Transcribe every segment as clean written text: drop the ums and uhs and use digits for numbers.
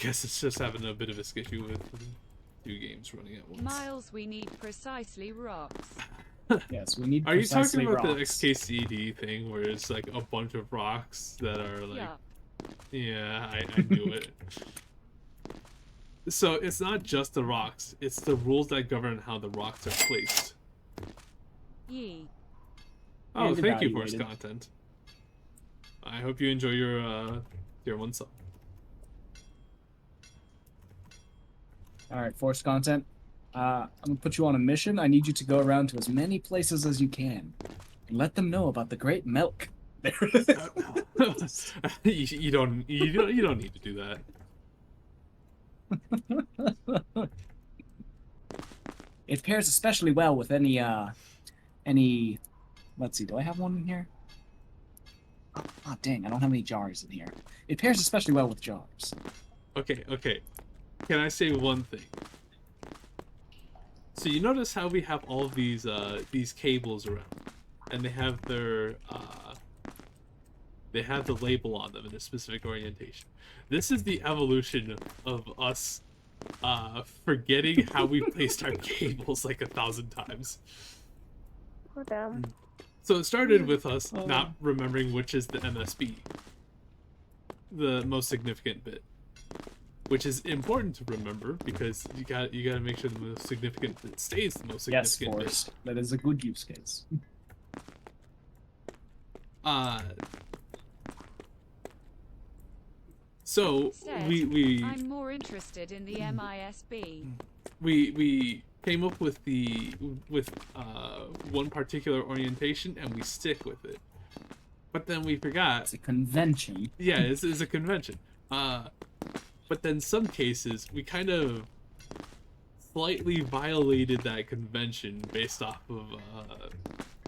guess it's just having a bit of a issue with two games running at once. Miles, we need precisely rocks. Yes, we need Are you talking precisely about the rocks. XKCD thing where it's like a bunch of rocks that are like... Yeah. Yeah, I knew it. So it's not just the rocks, it's the rules that govern how the rocks are placed. Yee. Oh, And thank you, Force evaluated. Content. I hope you enjoy your tier 1 sub. Alright, force content. I'm gonna put you on a mission. I need you to go around to as many places as you can. And let them know about the great milk. you don't need to do that. It pairs especially well with any let's see, do I have one in here? Oh, dang, I don't have any jars in here. It pairs especially well with jars. Okay. Can I say one thing? So you notice how we have all of these cables around, and they have their they have the label on them in a specific orientation. This is the evolution of us forgetting how we placed our cables like 1,000 times. Oh, damn. So it started with us not remembering which is the MSB, the most significant bit, which is important to remember because you gotta make sure the most significant bit stays the most Yes, significant force. That is a good use case. bit. So Said, I'm more interested in the MISB. we came up with one particular orientation and we stick with it. But then we forgot. It's a convention. Yeah, it's a convention. But then some cases we kind of slightly violated that convention based off of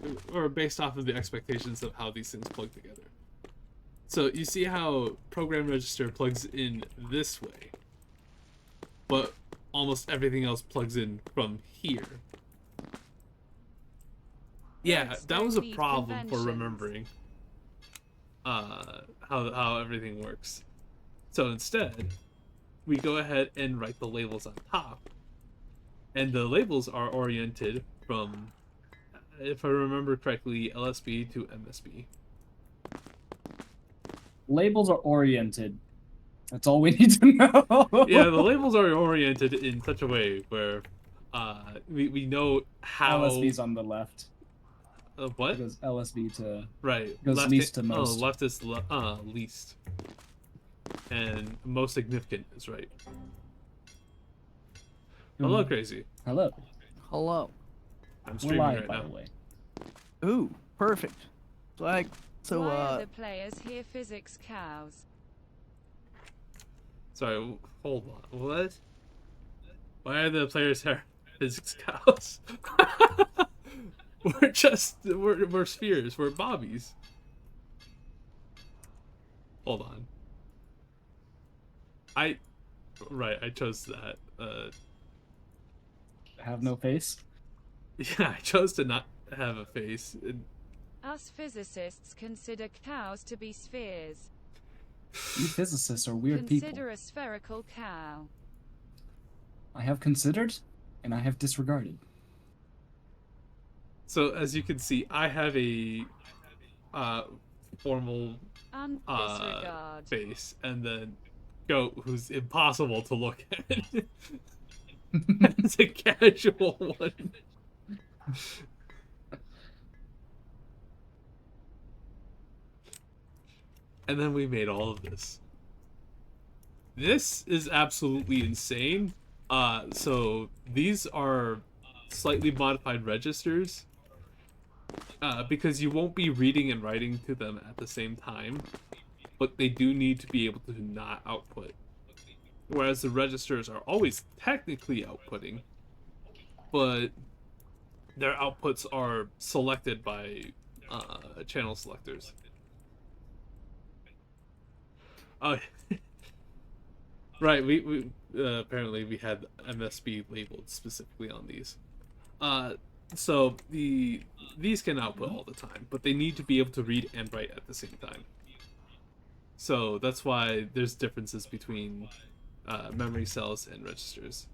the expectations of how these things plug together. So you see how program register plugs in this way, but almost everything else plugs in from here. Yeah, that was a problem for remembering how everything works. So instead, we go ahead and write the labels on top, and the labels are oriented from, if I remember correctly, LSB to MSB. Labels are oriented. That's all we need to know. Yeah, the labels are oriented in such a way where we know how... LSB's on the left. What? It goes LSB to... Right. Goes left least to most. Oh, left is least. And most significant is right. Hello, Crazy. Hello. Hello. I'm We're streaming live, right by now. the way. Ooh, perfect. Why are the players here physics cows? Sorry, hold on. What? Why are the players here physics cows? we're spheres. We're bobbies. Hold on. I chose that. Have no face? Yeah, I chose to not have a face. Us physicists consider cows to be spheres. You physicists are weird Consider people. a spherical cow. I have considered, and I have disregarded. So as you can see, I have a formal Disregard. face, and then Goat, who's impossible to look at. It's a casual one. And then we made all of this. This is absolutely insane. So these are slightly modified registers. Because you won't be reading and writing to them at the same time. But they do need to be able to not output. Whereas the registers are always technically outputting. But their outputs are selected by channel selectors. Oh, right. We apparently we had MSB labeled specifically on these. So these can output all the time, but they need to be able to read and write at the same time. So that's why there's differences between memory cells and registers.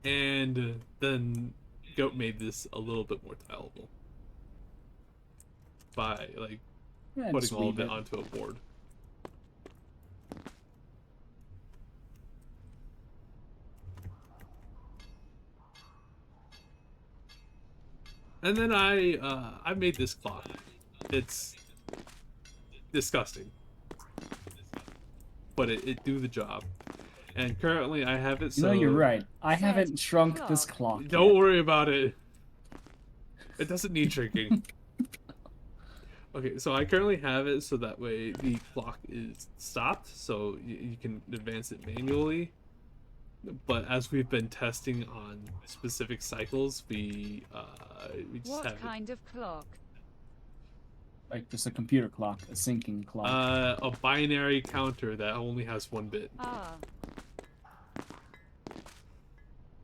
And then Goat made this a little bit more tileable by like Yeah, putting just all of weave it onto a board. And then I made this clock. It's disgusting, but it do the job. And currently I have it You so know, you're right. I Set haven't shrunk this clock. clock don't yet. worry about it. It doesn't need shrinking. Okay, so I currently have it so that way the clock is stopped, so you can advance it manually. But as we've been testing on specific cycles, we just What have kind of clock? Like just a computer clock, a syncing clock. a binary counter that only has 1 bit. Ah,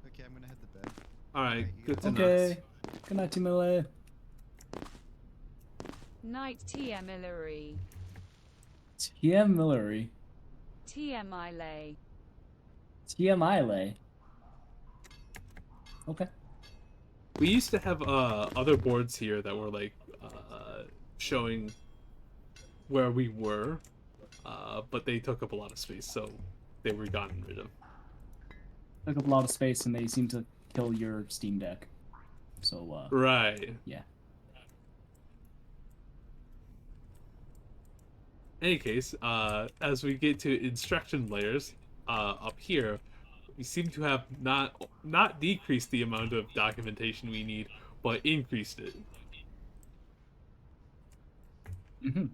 Okay, I'm gonna head to bed. All right, good to know. Okay. Good night, Timile. night TM Hillary. TM Millery. TM lay. TMI lay. Okay. We used to have other boards here that were like showing where we were, but they took up a lot of space, so they were gotten rid of. Took up a lot of space and they seem to kill your Steam Deck. So, Right. yeah. Any case, as we get to instruction layers up here, we seem to have not decreased the amount of documentation we need, but increased it. Mm-hmm.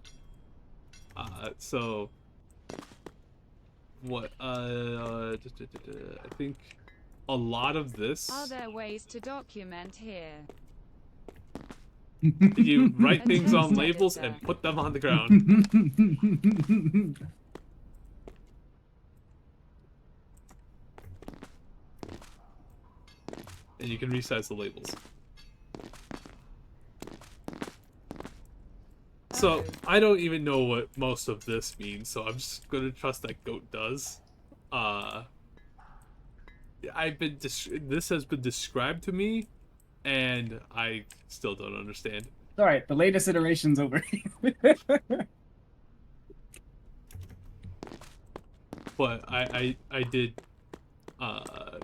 So what I think a lot of this Are there ways to document here? you write A things on text labels editor. and put them on the ground. And you can resize the labels. So I don't even know what most of this means, so I'm just gonna trust that Goat does. This has been described to me, and I still don't understand. Alright, the latest iteration's over. But I did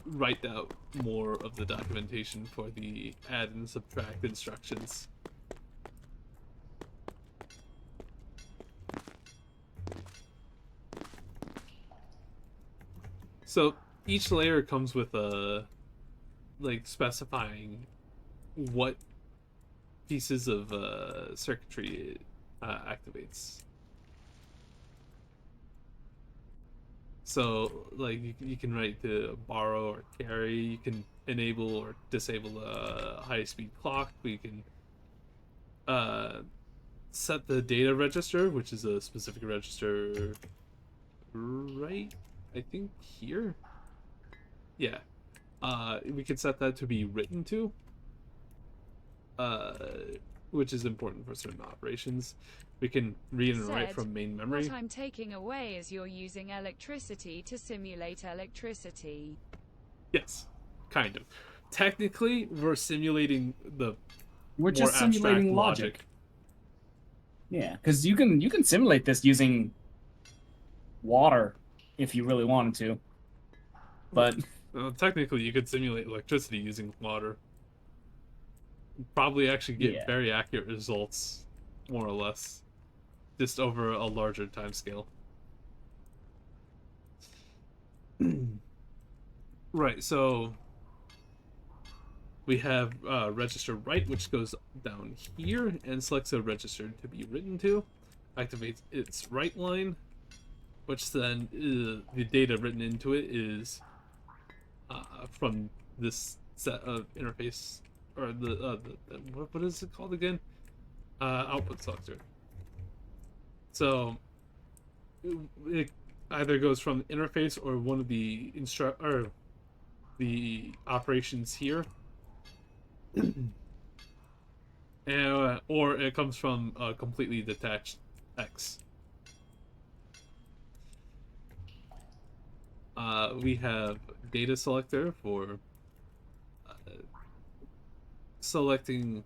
write out more of the documentation for the add and subtract instructions. So each layer comes with a specifying what pieces of circuitry it activates. So like you can write to borrow or carry, you can enable or disable a high-speed clock, we can set the data register, which is a specific register right, I think here. Yeah. We can set that to be written to, which is important for certain operations. We can read and write Said, from main memory. What I'm taking away is you're using electricity to simulate electricity. Yes, kind of. Technically, we're simulating the We're just more abstract simulating logic. Yeah, because you can simulate this using water if you really wanted to. But Technically, you could simulate electricity using water. Probably actually get Yeah. very accurate results, more or less, just over a larger time scale. Right, so we have register write, which goes down here and selects a register to be written to, activates its write line, which then the data written into it is from this set of interface, or the what is it called again? Output selector. So it either goes from the interface or one of the the operations here. or it comes from a completely detached X. We have data selector for selecting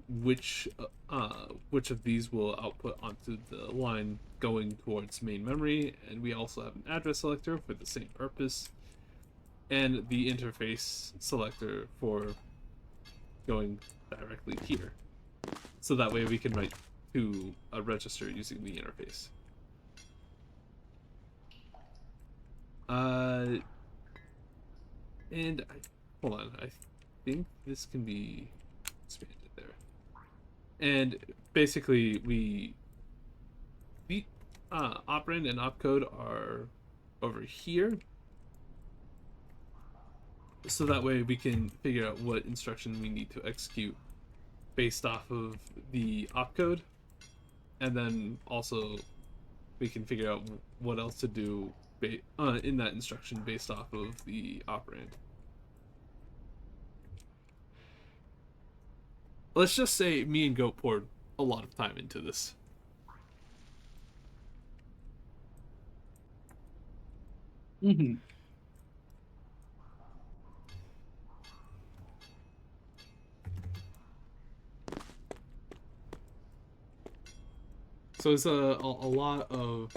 which of these will output onto the line going towards main memory, and we also have an address selector for the same purpose, and the interface selector for going directly here. So that way we can write to a register using the interface. And hold on, I think this can be expanded there. And basically, the operand and opcode are over here, so that way we can figure out what instruction we need to execute based off of the opcode, and then also we can figure out what else to do in that instruction based off of the operand. Let's just say me and Goat poured a lot of time into this. Mm-hmm. So it's a lot of...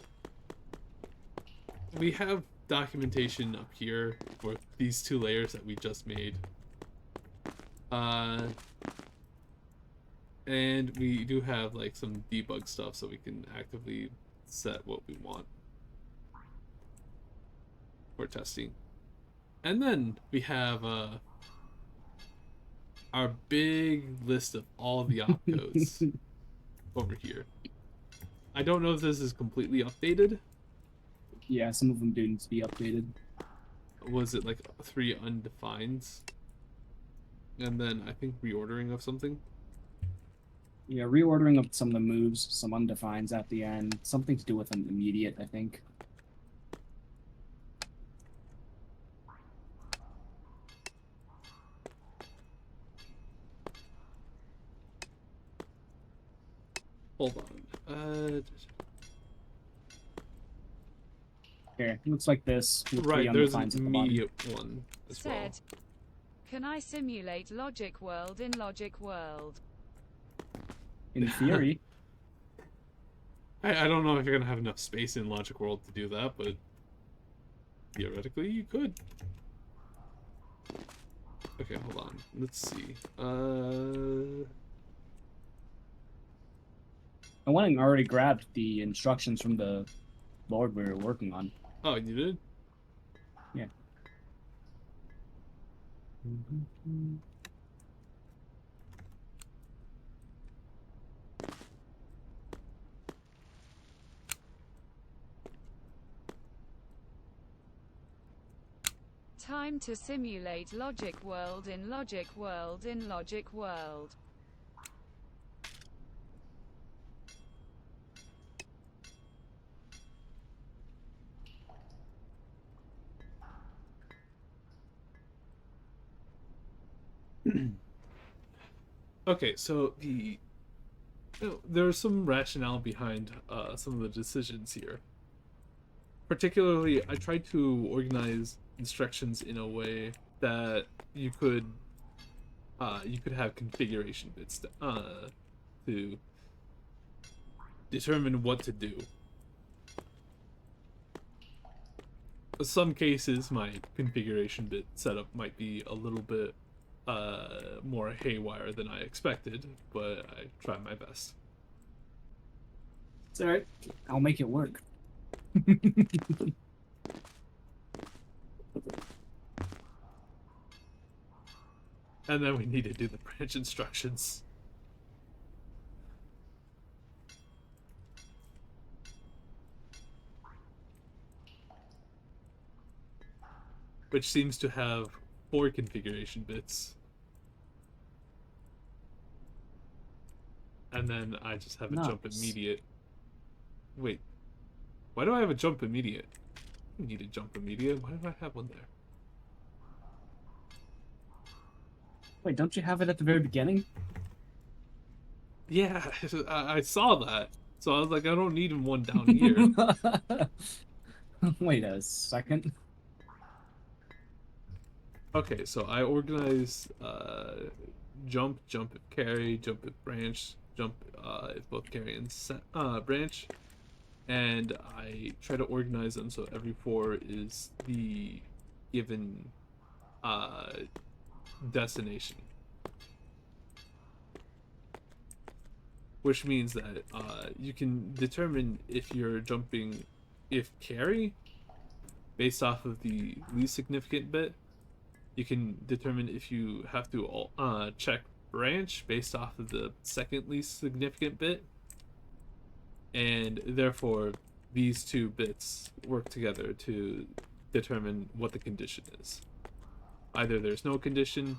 We have documentation up here for these two layers that we just made. And we do have like some debug stuff so we can actively set what we want for testing. And then we have our big list of all the opcodes over here. I don't know if this is completely updated. Yeah, some of them do need to be updated. Was it like 3 undefineds? And then I think reordering of something? Yeah, reordering of some of the moves, some undefines at the end, something to do with an immediate, I think. Hold on. Here, looks like this. With Right, three there's an undefines at the bottom. immediate one as well. Said, can I simulate logic world in logic world? In theory. I don't know if you're gonna have enough space in Logic World to do that, but theoretically you could. Okay, hold on. Let's see. I went and already grabbed the instructions from the board we were working on. Oh, you did? Yeah. Time to simulate logic world in logic world in logic world. Okay, so there's some rationale behind some of the decisions here. Particularly, I tried to organize instructions in a way that you could have configuration bits to determine what to do. In some cases, my configuration bit setup might be a little bit more haywire than I expected, but I tried my best. It's alright. I'll make it work. And then we need to do the branch instructions. Which seems to have 4 configuration bits. And then I just have a jump Nice. immediate. Wait. Why do I have a jump immediate? I don't need a jump immediate. Why do I have one there? Wait, don't you have it at the very beginning? Yeah, I saw that. So I was like, I don't need one down here. Wait a second. Okay, so I organize jump if carry, jump if branch, jump if both carry and branch, and I try to organize them so every four is the given uh destination, which means that you can determine if you're jumping if carry based off of the least significant bit. You can determine if you have to check branch based off of the second least significant bit, and therefore these two bits work together to determine what the condition is. Either there's no condition,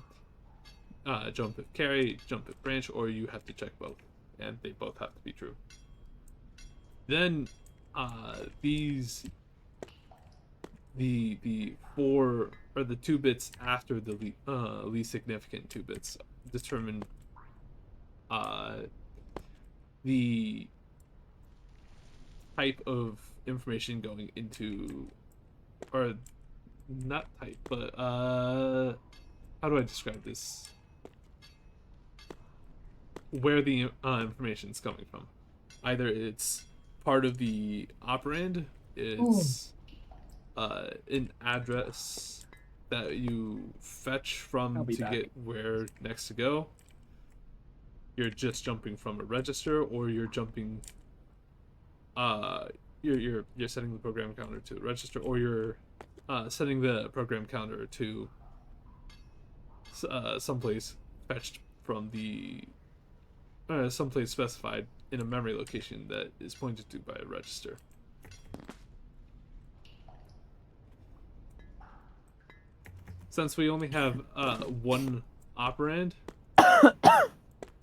jump if carry, jump if branch, or you have to check both, and they both have to be true. Then these the four or the two bits after the least significant two bits determine uh, the type of information going into, or not type, but how do I describe this? Where the information is coming from. Either it's part of the operand, it's an address that you fetch I'll from be to back. get where next to go. You're just jumping from a register, or you're jumping you're setting the program counter to a register, or you're setting the program counter to someplace fetched from the someplace specified in a memory location that is pointed to by a register. Since we only have one operand,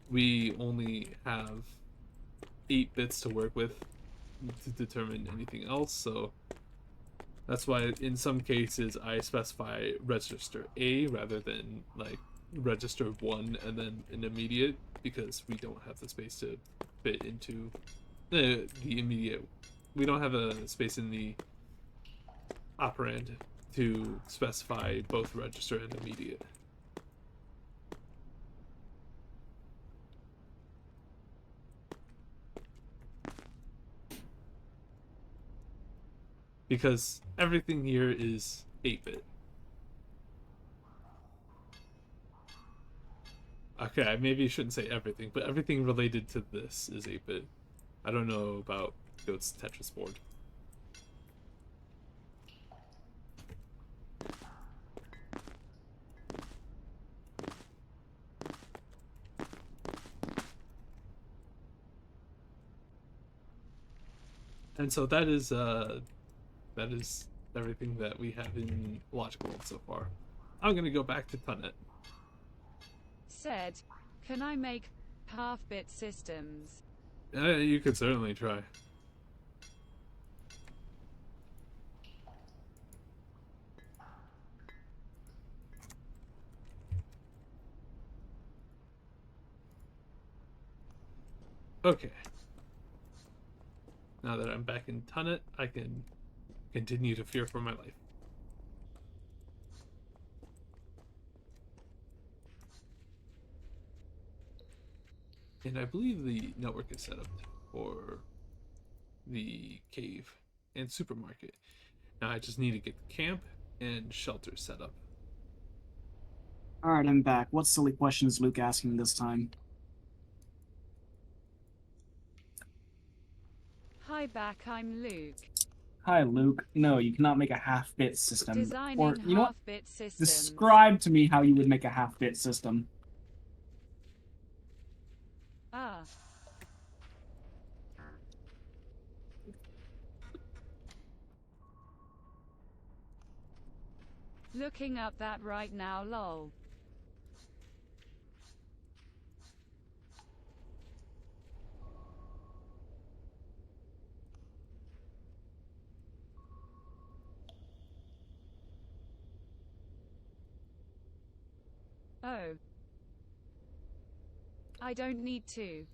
we only have 8 bits to work with to determine anything else, so that's why in some cases I specify register A rather than like register 1 and then an immediate, because we don't have the space to fit into the immediate. We don't have a space in the operand to specify both register and immediate. Because everything here is 8-bit. Okay, maybe you shouldn't say everything, but everything related to this is 8-bit. I don't know about Goat's Tetris board. And so that is everything that we have in Logical World so far. I'm gonna go back to Tunnet. Said, can I make half-bit systems? You could certainly try. Okay. Now that I'm back in Tunnet, I can continue to fear for my life. And I believe the network is set up for the cave and supermarket. Now I just need to get the camp and shelter set up. All right, I'm back. What silly question is Luke asking this time? Hi back, I'm Luke. Hi, Luke. No, you cannot make a half-bit system. Designing Or, you know what? half-bit systems. Describe to me how you would make a half-bit system. Ah. Looking up that right now, lol. Oh. I don't need to.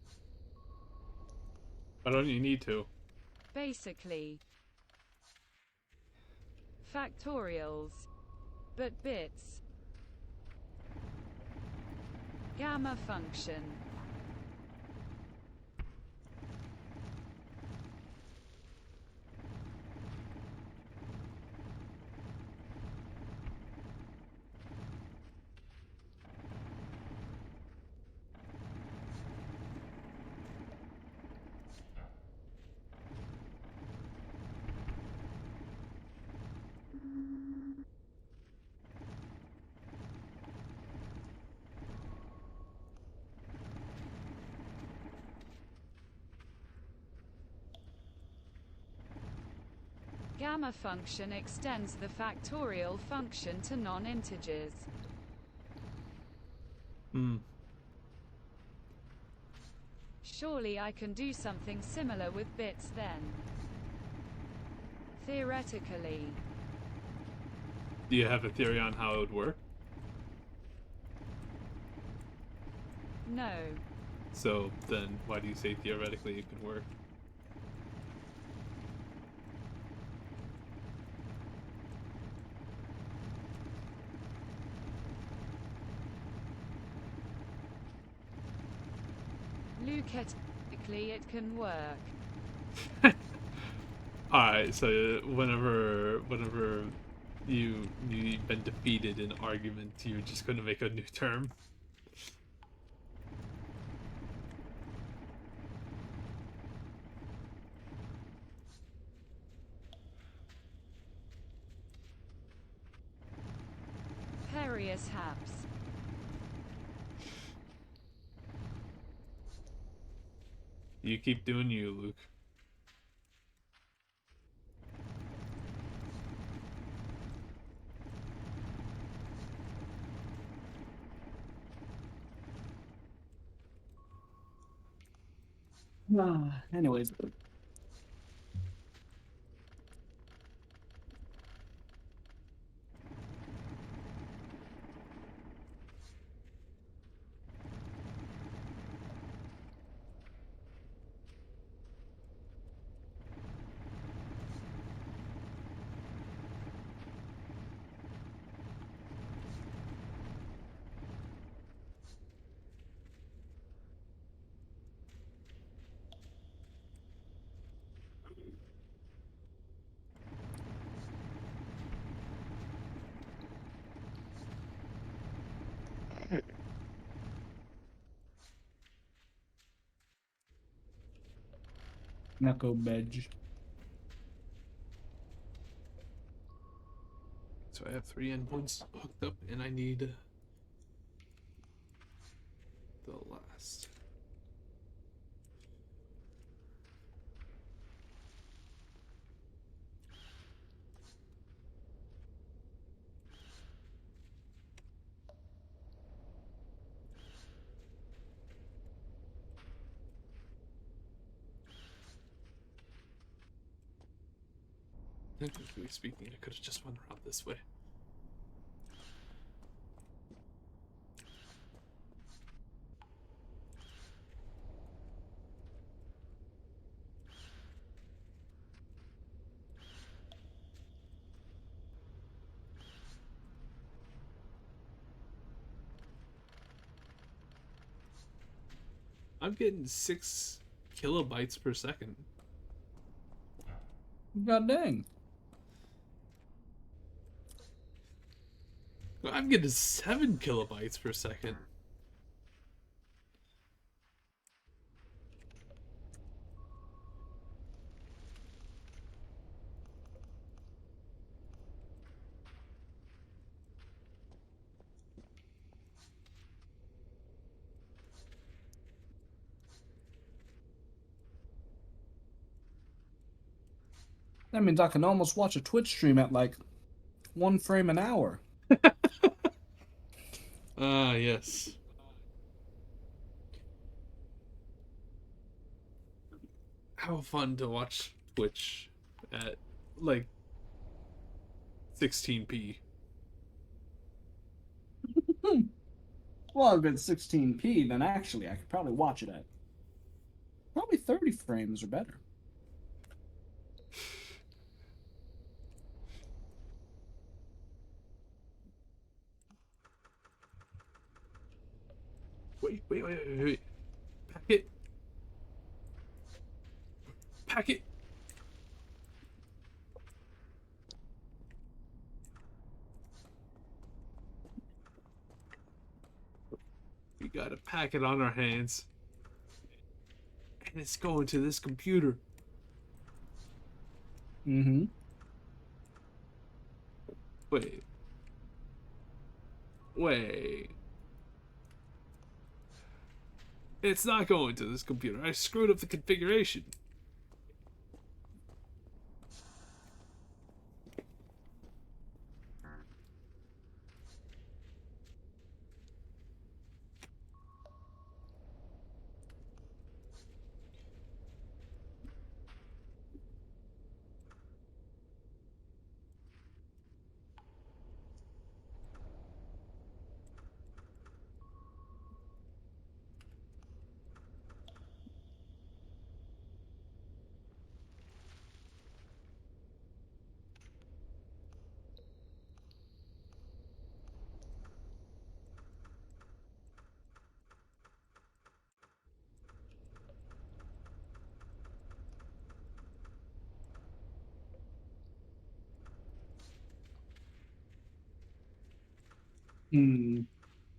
Why don't you need to? Basically. Factorials. But bits. Gamma function. Gamma function extends the factorial function to non-integers. Hmm. Surely I can do something similar with bits then. Theoretically. Do you have a theory on how it would work? No. So then, why do you say theoretically it could work? Leucatically it can work. Alright, so whenever you've been defeated in argument, you're just gonna make a new term. Perius haps. You keep doing you, Luke. Anyways. Knuckle bedge. So I have 3 endpoints hooked up, and I need the last. Technically speaking, I could have just went around this way. I'm getting 6 kilobytes per second. God dang. I'm getting 7 kilobytes per second. That means I can almost watch a Twitch stream at like 1 frame an hour. Ah, yes. How fun to watch Twitch at like 16p. Well, if it's 16p, then actually I could probably watch it at probably 30 frames or better. Wait. Pack it. Pack it. We got a packet on our hands. And it's going to this computer. Mm-hmm. Wait. It's not going to this computer. I screwed up the configuration. Hmm.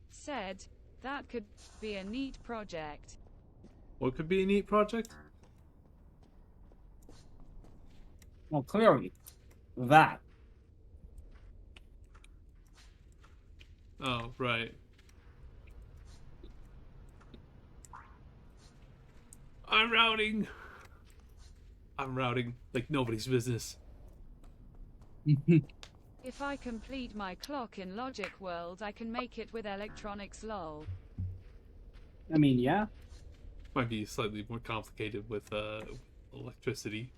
Said, that could be a neat project. What could be a neat project? Well, clearly, that. Oh, right. I'm routing. I'm routing like nobody's business. If I complete my clock in Logic World, I can make it with electronics lol. I mean, yeah. Might be slightly more complicated with electricity.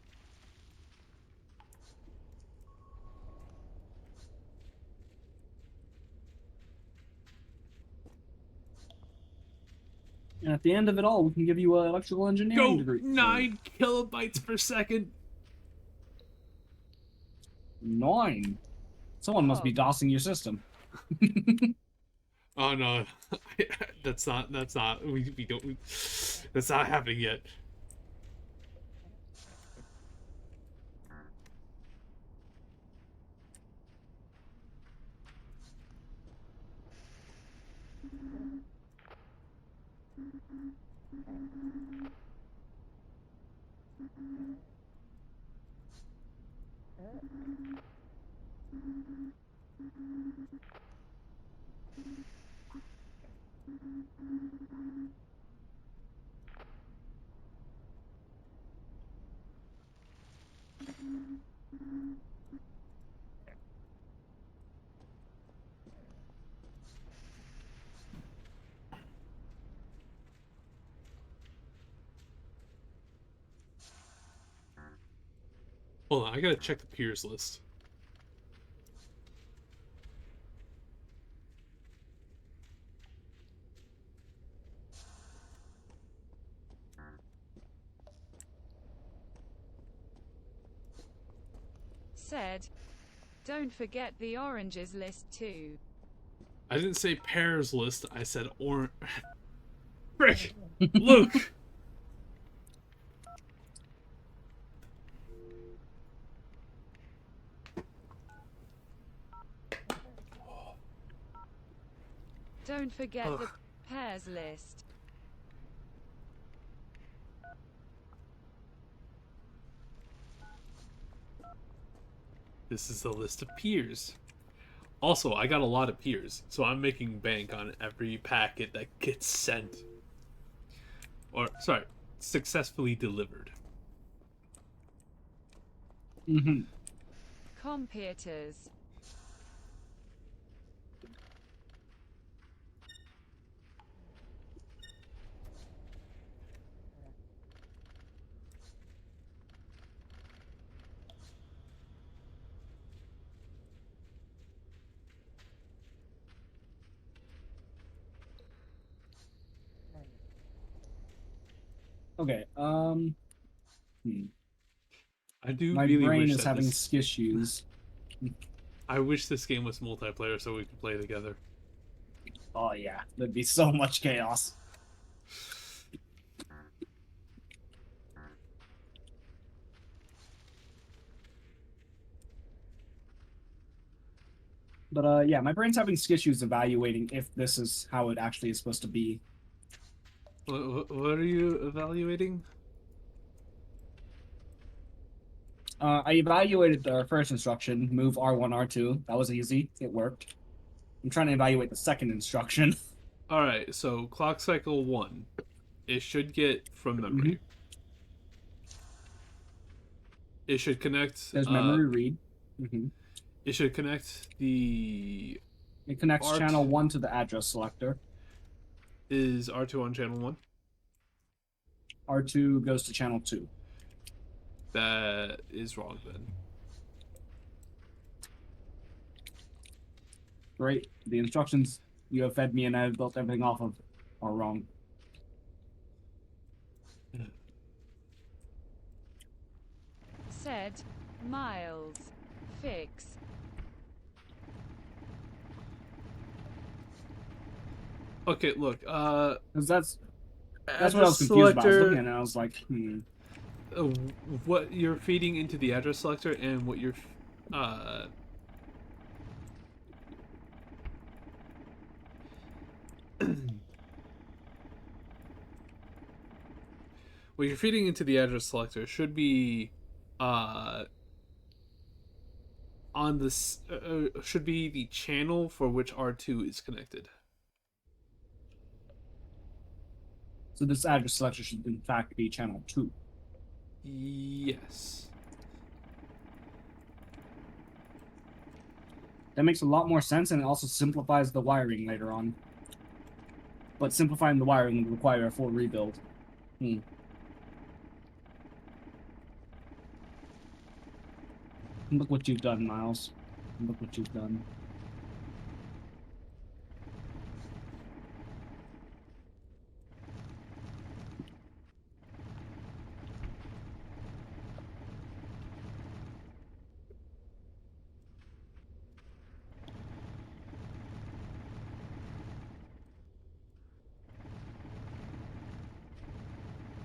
And at the end of it all, we can give you an electrical engineering Go degree. 9 kilobytes per second. 9. Someone must be DOSing your system. Oh no, that's not. We don't. That's not happening yet. Hold on, I gotta check the peers list. Said, don't forget the oranges list too. I didn't say pairs list. I said or. Frick, Luke. Don't forget Ugh. the pairs list. This is the list of peers. Also, I got a lot of peers, so I'm making bank on every packet that gets sent. Or, sorry, successfully delivered. Mm-hmm. Computers. Okay. I do My really brain wish is that having this. skissues. I wish this game was multiplayer so we could play together. Oh yeah, there'd be so much chaos. But yeah, my brain's having skissues evaluating if this is how it actually is supposed to be. What are you evaluating? I evaluated the first instruction, move R1, R2. That was easy. It worked. I'm trying to evaluate the second instruction. All right, so clock cycle 1, it should get from hmm memory. It should connect. There's memory read. hmm It should connect the It connects art. channel 1 to the address selector. Is R2 on channel 1? R2 goes to channel 2. That is wrong then. Great. The instructions you have fed me and I have built everything off of are wrong. Said, Miles. Fix. Okay, look. 'Cause that's what I was Address confused about. I was selector. looking at it and I was like, uh, what you're feeding into the address selector and what you're what you're feeding into the address selector should be uh on this should be the channel for which R2 is connected. so this address selection should in fact be channel 2. Yes. That makes a lot more sense and it also simplifies the wiring later on. But simplifying the wiring would require a full rebuild. Look what you've done, Miles. Look what you've done.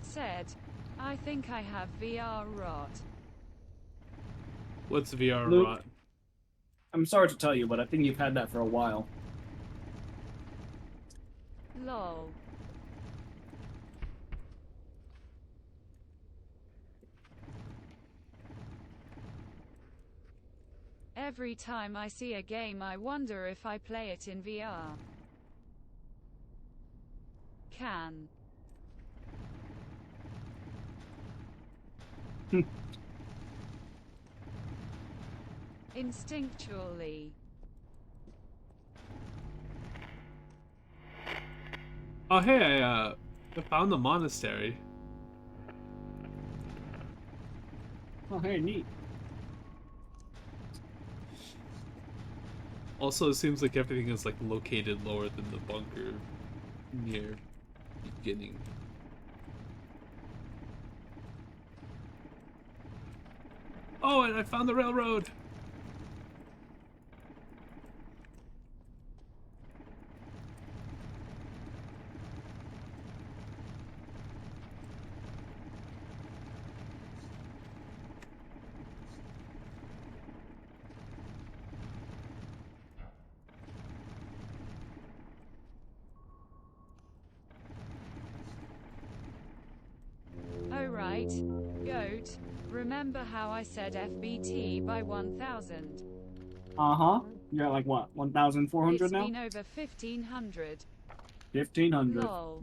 Said, I think I have VR rot. What's VR Luke. rot? I'm sorry to tell you, but I think you've had that for a while. Lol. Every time I see a game I wonder if I play it in VR. Can. Instinctually. Oh hey, I found the monastery. Oh, hey, neat. Also, it seems like everything is like located lower than the bunker near beginning. Oh, and I found the railroad. Oh right. Goat. Remember how I said FBT by 1000? Uh-huh. You're at like what, 1,400 It's now? been over 1500. 1,500. Lol.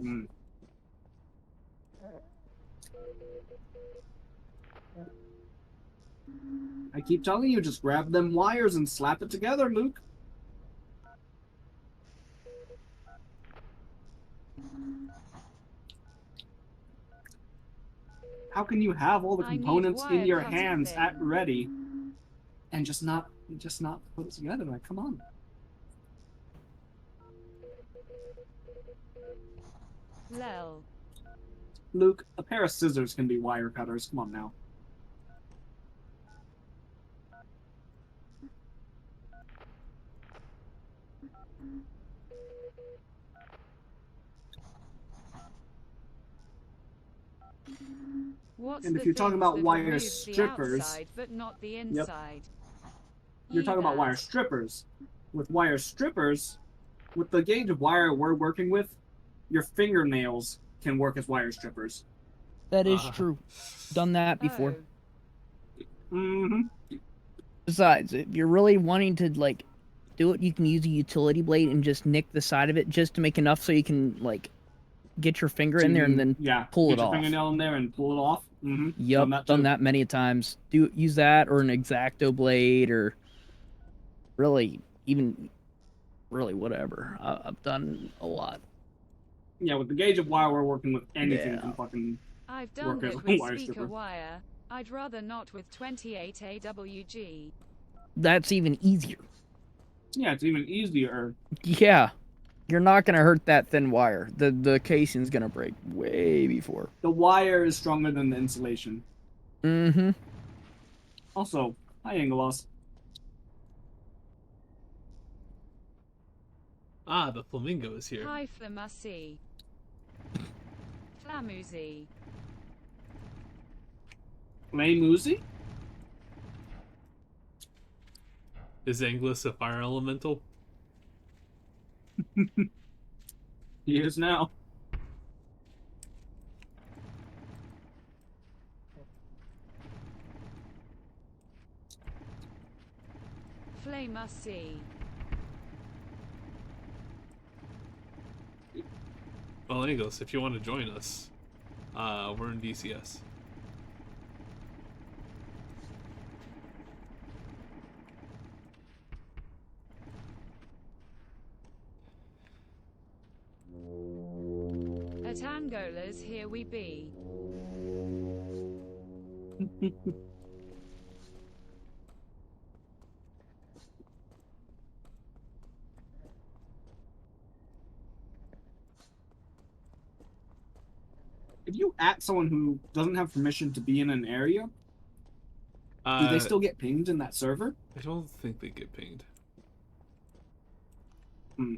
I keep telling you, just grab them wires and slap it together, Luke. How can you have all the I need components in wire your cutter hands thing. at ready and just not put it together? Like, come on. Lel. Luke, a pair of scissors can be wire cutters. Come on now. What's And the if you're talking things about that wire removes the strippers, outside but not the yep, inside? you're Ye talking about that. wire strippers. With wire strippers, with the gauge of wire we're working with, your fingernails can work as wire strippers. That is Uh, true. Done that before. Oh, Mm-hmm. Besides, if you're really wanting to like do it, you can use a utility blade and just nick the side of it just to make enough so you can like get your finger So in you there and can, then yeah, pull get it your off. fingernail in there and pull it off. Mm-hmm. Yep, done that many a times. Use that or an X-Acto blade or really even really whatever. I've done a lot. Yeah, with the gauge of wire we're working with, anything Yeah. can fucking I've done work as that a with wire speaker stripper. wire. I'd rather not with 28 AWG. That's even easier. Yeah, it's even easier. Yeah. You're not gonna hurt that thin wire. The casing's gonna break way before. The wire is stronger than the insulation. Mm-hmm. Also, hi Angelos. Ah, the flamingo is here. Hi Flamussi. Flamuzi. Flamuzi? Is Anglus a fire elemental? He is now. Flamussi. Well, Anglus, if you want to join us, we're in DCS. At Angola's here we be. If you at someone who doesn't have permission to be in an area, do they still get pinged in that server? I don't think they get pinged. Hmm.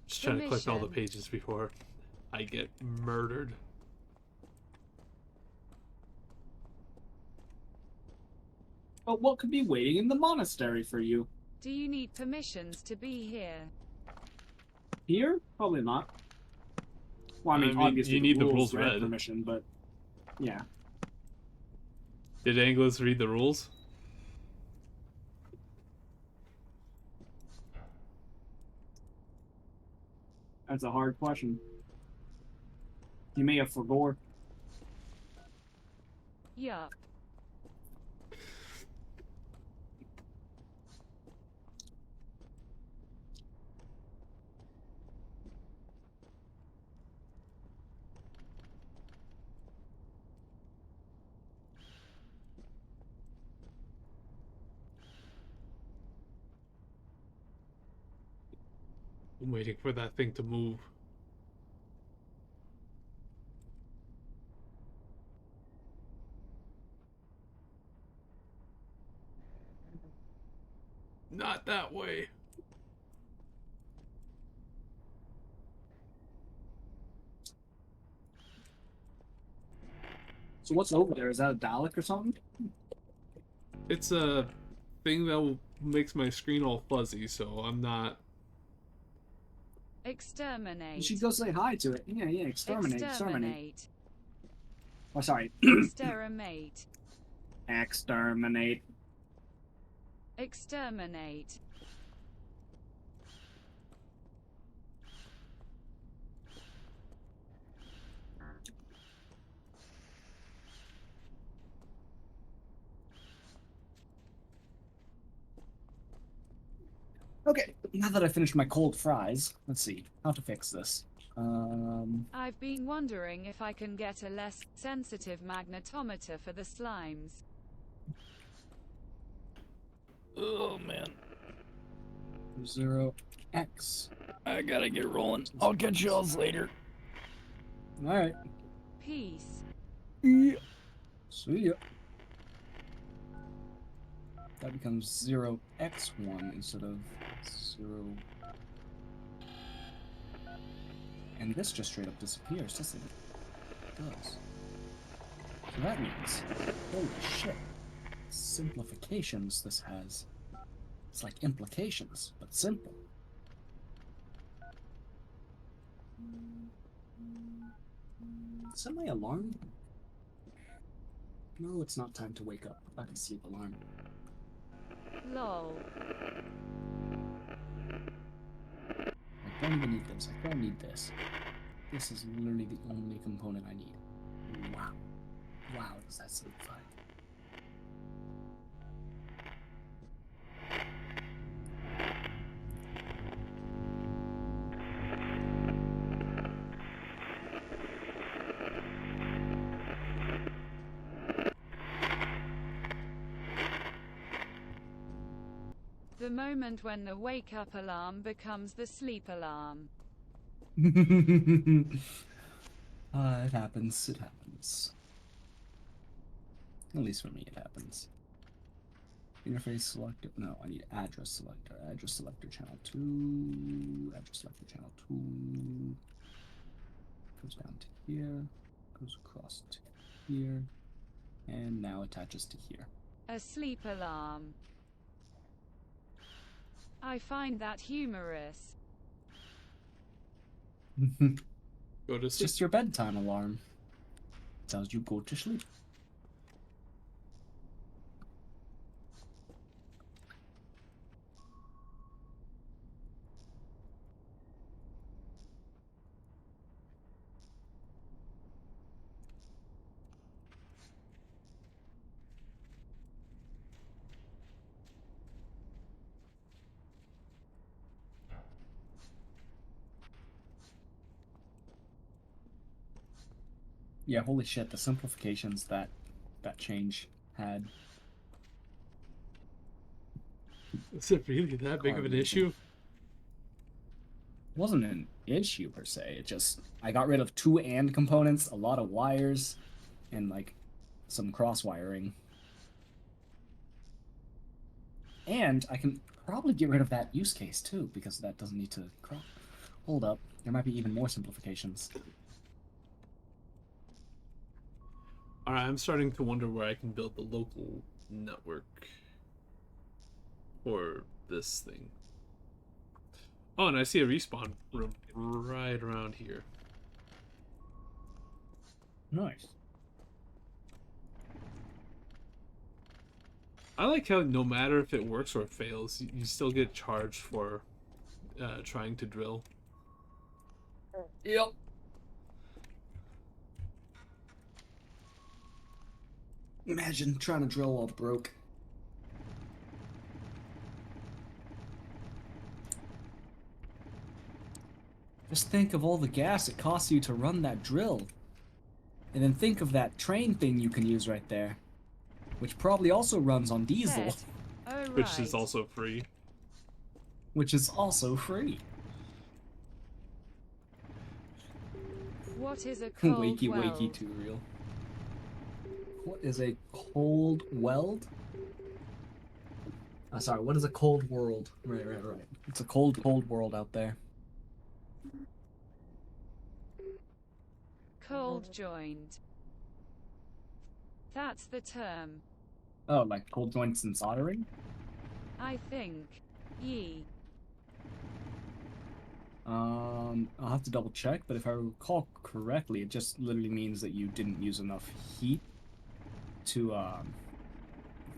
Just trying to collect all the Permission. pages before I get murdered. But what could be waiting in the monastery for you? Do you need permissions to be here? Here? Probably not. Well, I mean, I mean, obviously you need the rules grant read. permission, but yeah. Did Anglus read the rules? That's a hard question. You may have forgot. Yup. I'm waiting for that thing to move. Not that way. So what's over there? Is that a Dalek or something? It's a thing that makes my screen all fuzzy, so I'm not... Exterminate. You should go say hi to it. Yeah, yeah, exterminate. Exterminate. Oh, sorry. Exterminate. Exterminate. Exterminate. Okay, now that I finished my cold fries, let's see how to fix this. I've been wondering if I can get a less sensitive magnetometer for the slimes. Oh man. 0x I gotta get rolling. I'll catch y'all later. All right. Peace. Yeah. See ya. That becomes 0x1 instead of 0. And this just straight up disappears, doesn't it? It does. So that means, holy shit, simplifications this has. It's like implications, but simple. Is that my alarm? No, it's not time to wake up. I can sleep alarm. Lol. I don't even need this. I don't need this. This is literally the only component I need. Wow. Wow, does that simplify? The moment when the wake-up alarm becomes the sleep alarm. It happens. It happens. At least for me, it happens. Interface selector. No, I need address selector. Address selector channel 2. Address selector channel 2. Goes down to here. Goes across to here. And now attaches to here. A sleep alarm. I find that humorous. Go to It's sleep. just your bedtime alarm. Tells you go to sleep. Yeah, holy shit, the simplifications that change had. Is it really that big of an Amazing. issue? It wasn't an issue per se. It just I got rid of 2 AND components, a lot of wires, and like some cross wiring. And I can probably get rid of that use case too, because that doesn't need to hold up. There might be even more simplifications. Alright, I'm starting to wonder where I can build the local network for this thing. Oh, and I see a respawn room right around here. Nice. I like how no matter if it works or it fails, you still get charged for trying to drill. Yep. Imagine trying to drill while broke. Just think of all the gas it costs you to run that drill. And then think of that train thing you can use right there. Which probably also runs on diesel. Pet. Oh, right. Which is also free. Which is also free. What is a cold Wakey weld? wakey too real. What is a cold weld? Sorry, what is a cold world? Right. It's a cold world out there. Cold joint. That's the term. Oh, like cold joints and soldering? I think. Ye. I'll have to double check, but if I recall correctly, it just literally means that you didn't use enough heat to,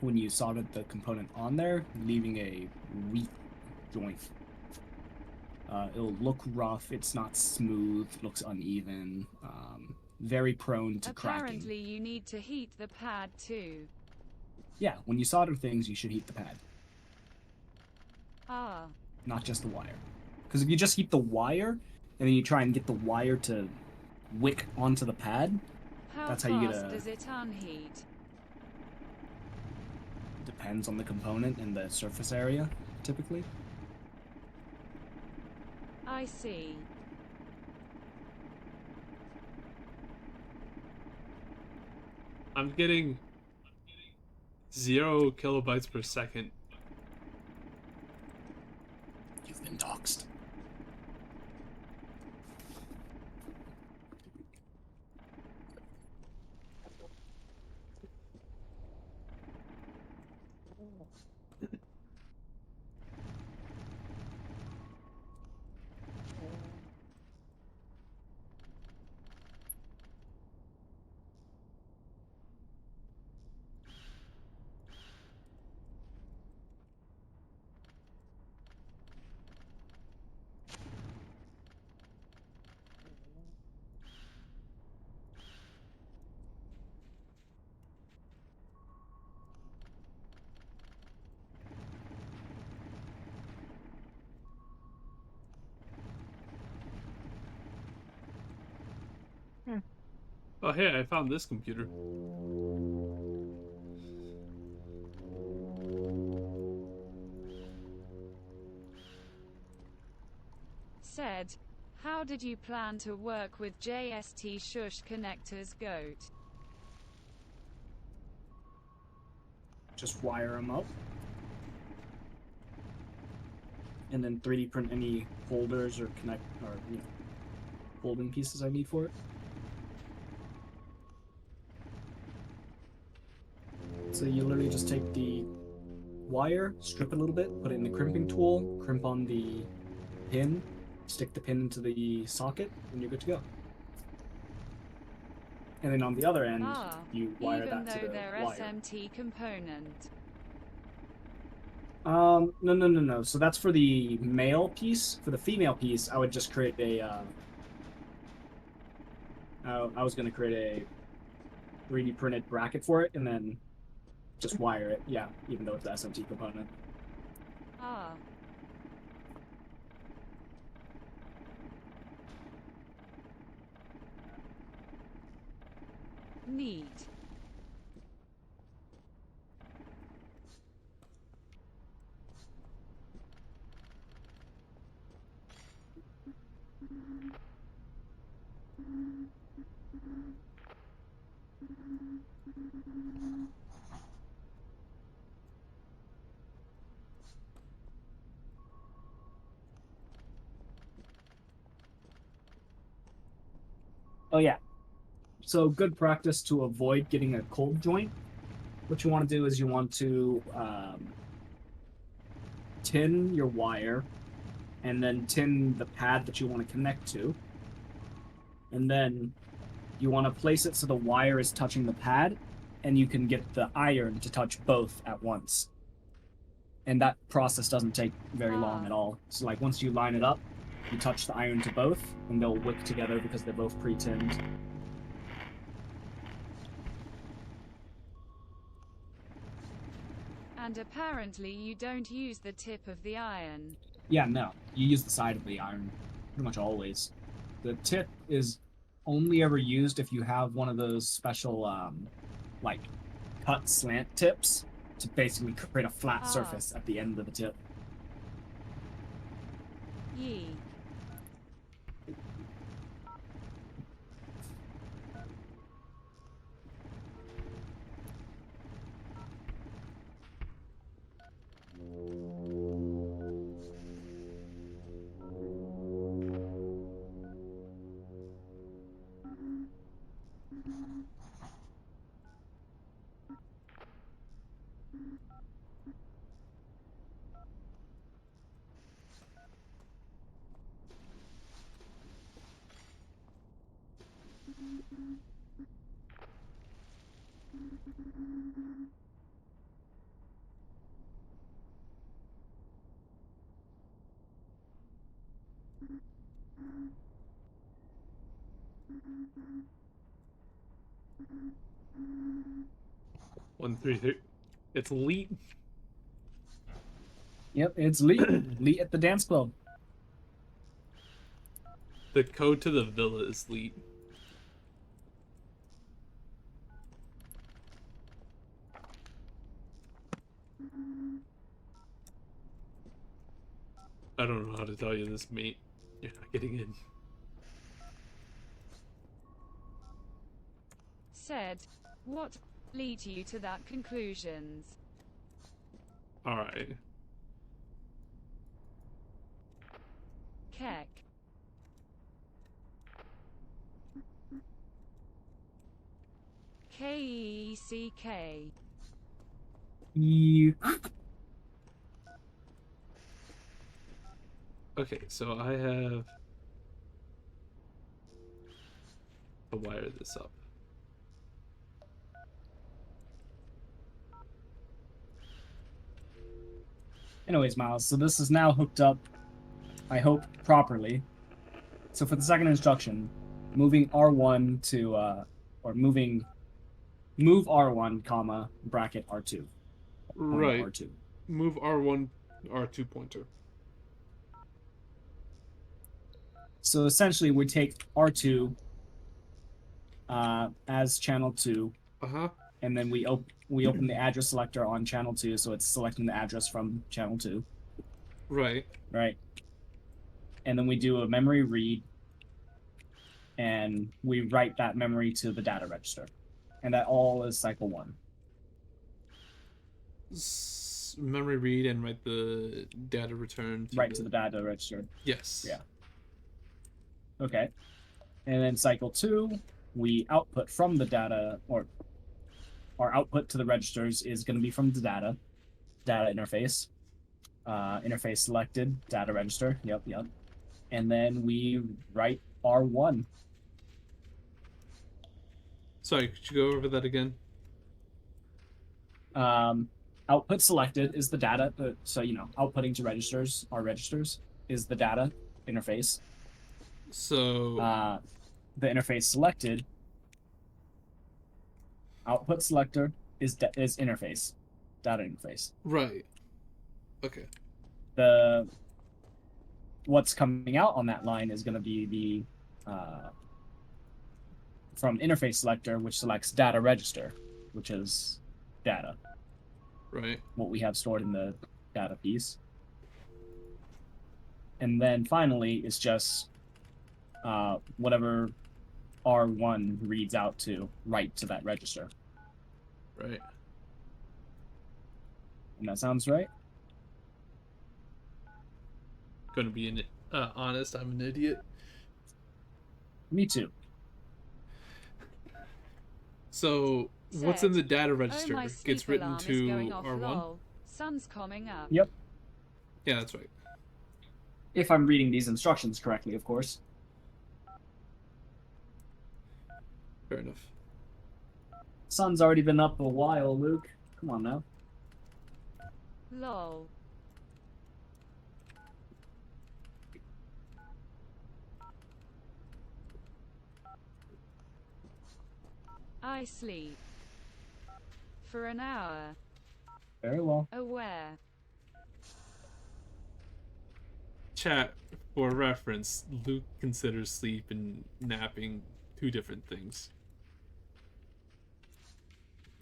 when you soldered the component on there, leaving a weak joint. It'll look rough, it's not smooth, it looks uneven, very prone to cracking. Apparently you need to heat the pad too. Yeah, when you solder things, you should heat the pad, Ah. not just the wire. Because if you just heat the wire, and then you try and get the wire to wick onto the pad, How that's fast how you get a... does it unheat? Depends on the component and the surface area, typically. I see. I'm getting 0 kilobytes per second. You've been doxxed. Oh, hey, I found this computer. Said, how did you plan to work with JST shush connectors, Goat? Just wire them up. And then 3D print any holders or holding pieces I need for it. So you literally just take the wire, strip it a little bit, put it in the crimping tool, crimp on the pin, stick the pin into the socket, and you're good to go. And then on the other end, you wire even that to though the they're wire. SMT component. No. So that's for the male piece. For the female piece, I would just create a. I was gonna create a 3D printed bracket for it, and then just wire it. Yeah, even though it's the SMT component. Ah. Neat. Oh yeah. So good practice to avoid getting a cold joint. What you want to do is you want to tin your wire, and then tin the pad that you want to connect to, and then you want to place it so the wire is touching the pad, and you can get the iron to touch both at once. And that process doesn't take very long at all. So like once you line it up, you touch the iron to both, and they'll wick together because they're both pre-tinned. And apparently you don't use the tip of the iron. Yeah, no. You use the side of the iron pretty much always. The tip is only ever used if you have one of those special, like, cut slant tips to basically create a flat surface at the end of the tip. Yee. One, three, three. It's elite. Yep, it's Lee. Lee at the dance club. The code to the villa is elite. I don't know how to tell you this, mate. You're not getting in. Said, what lead you to that conclusions? Alright. Keck. Keck. You Okay, so I have to wire this up. Anyways, Miles, so this is now hooked up, I hope, properly. So for the second instruction, moving R1 to, or move R1, comma, bracket R2. Pointer Right. R2. Move R1, R2 pointer. So essentially, we take R2 as channel 2, Uh-huh. and then we open the address selector on channel 2, so it's selecting the address from channel 2, Right. right? And then we do a memory read, and we write that memory to the data register. And that all is cycle 1. Memory read and write the data return Right to the data register. Yes. Yeah. Okay. And then cycle 2, we output from the data, or our output to the registers is going to be from the data interface. Interface selected, data register. Yep. And then we write R1. Sorry, could you go over that again? Output selected is the data. So, outputting to registers, our registers, is the data interface. So The interface selected, output selector is interface, data interface. right. Okay. What's coming out on that line is going to be the from interface selector, which selects data register, which is data, Right. what we have stored in the data piece. And then finally, it's just whatever R1 reads out to write to that register. Right. And that sounds right? Gonna be honest, I'm an idiot. Me too. So what's in the data Oh, register my gets sleep written alarm is to going off, R1? lol. Sun's coming up. Yep. Yeah, that's right. If I'm reading these instructions correctly, of course. Fair enough. Sun's already been up a while, Luke. Come on now. Lol. I sleep. For an hour. Very well. Aware. Chat, for reference, Luke considers sleep and napping two different things.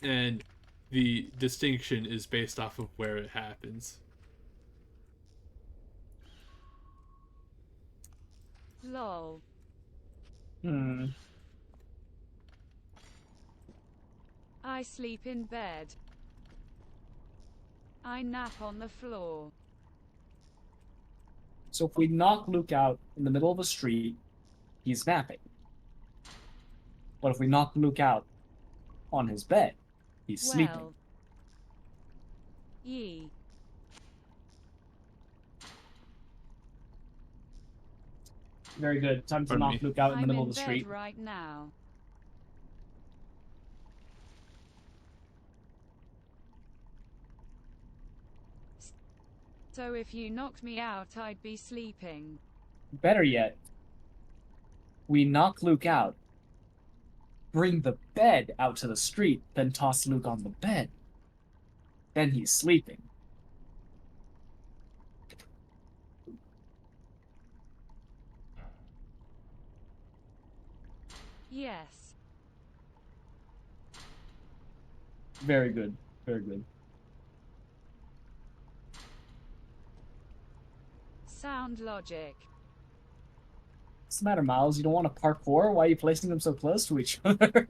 And the distinction is based off of where it happens. Lol. I sleep in bed. I nap on the floor. So if we knock Luke out in the middle of a street, he's napping. But if we knock Luke out on his bed, he's sleeping. Well. Ye. Very good. Time to Pardon knock me. Luke out in the I'm middle in of the bed street. right now. So if you knocked me out, I'd be sleeping. Better yet, we knock Luke out, bring the bed out to the street, then toss Luke on the bed. Then he's sleeping. Yes. Very good. Very good. Sound logic. What's the matter, Miles? You don't want to parkour? Why are you placing them so close to each other?